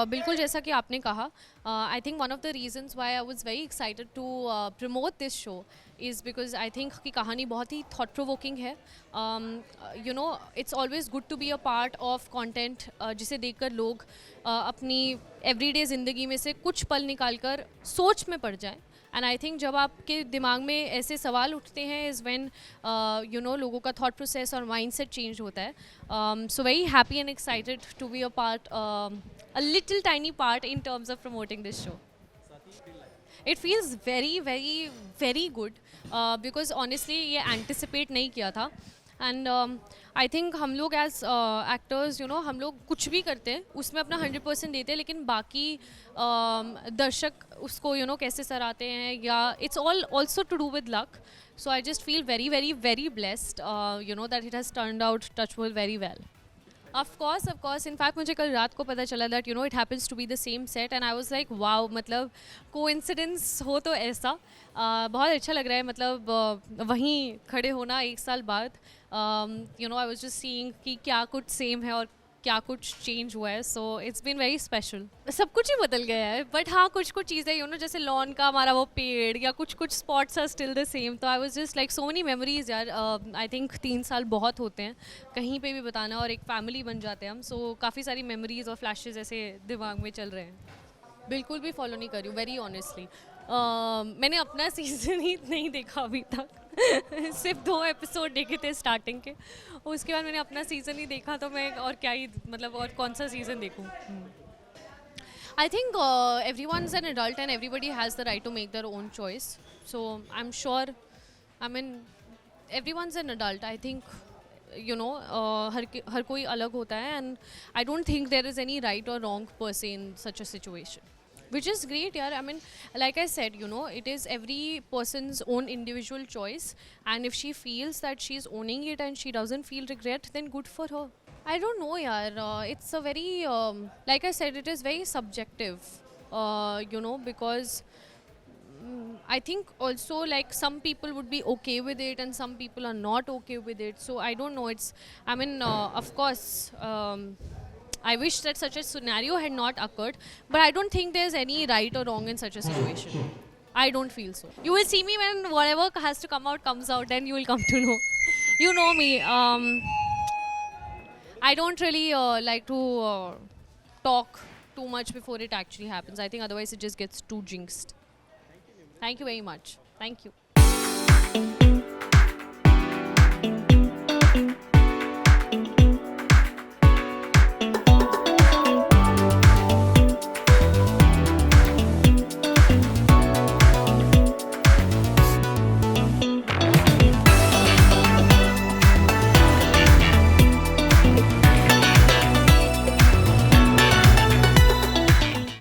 बिल्कुल जैसा कि आपने कहा, I think one of the reasons why I was very excited to promote this show is because I think कि कहानी बहुत ही थॉट प्रोवोकिंग है. You know, it's always good to be a part of content जिसे देखकर लोग अपनी everyday ज़िंदगी में से कुछ पल निकाल कर सोच में पड़ जाएं. एंड आई थिंक जब आपके दिमाग में ऐसे सवाल उठते हैं इज़ व्हेन यू नो लोगों का थॉट प्रोसेस और माइंडसेट चेंज होता है. So very happy and excited to be a part, a little tiny part in terms of promoting this show. It feels very very very good because honestly ये anticipate नहीं किया था. And I think हम लोग as actors you know हम लोग कुछ भी करते हैं उसमें अपना 100% देते हैं, लेकिन बाकी दर्शक उसको यू नो कैसे सराहते हैं या it's all also to do with luck. So I just feel very very very blessed you know that it has turned out touchwood very well. Of course. In fact, मुझे कल रात को पता चला that you know it happens to be the same set and I was like wow, मतलब coincidence हो तो ऐसा बहुत अच्छा लग रहा है. मतलब वहीं खड़े होना एक साल बाद, you know I was just seeing कि क्या कुछ सेम है और क्या कुछ चेंज हुआ है. So it's been very special. सब कुछ ही बदल गया है बट हाँ कुछ कुछ चीज़ें यू नो जैसे लॉन का हमारा वो पेड़ या कुछ कुछ spots are still the same. तो I was just like so many memories यार. आई थिंक 3 साल बहुत होते हैं कहीं पे भी बताना और एक फैमिली बन जाते हैं हम. सो काफ़ी सारी मेमोरीज और फ्लैशेज ऐसे दिमाग में चल रहे हैं. बिल्कुल भी फॉलो नहीं कर रही हूँ वेरी ऑनेस्टली. मैंने अपना सीज़न ही नहीं देखा अभी तक. सिर्फ 2 एपिसोड देखे थे स्टार्टिंग के, उसके बाद मैंने अपना सीज़न ही देखा. तो मैं और क्या ही मतलब और कौन सा सीज़न देखूँ. I think everyone's an adult and everybody has the right to make their own choice. So I'm sure, I mean, everyone's an adult. I think, you know, हर कोई अलग होता है and I don't think there is any right or wrong per se in such a situation. Which is great, yeah. I mean, like I said, you know, it is every person's own individual choice. And if she feels that she's owning it and she doesn't feel regret, then good for her. I don't know, yaar. It's a very, like I said, it is very subjective, you know, because I think also like some people would be okay with it and some people are not okay with it. So I don't know. It's, I mean, of course, I wish that such a scenario had not occurred, but I don't think there's any right or wrong in such a situation. I don't feel so. You will see me when whatever has to come out comes out, then you will come to know. You know me. I don't really like to talk too much before it actually happens. I think otherwise it just gets too jinxed. Thank you very much. Thank you.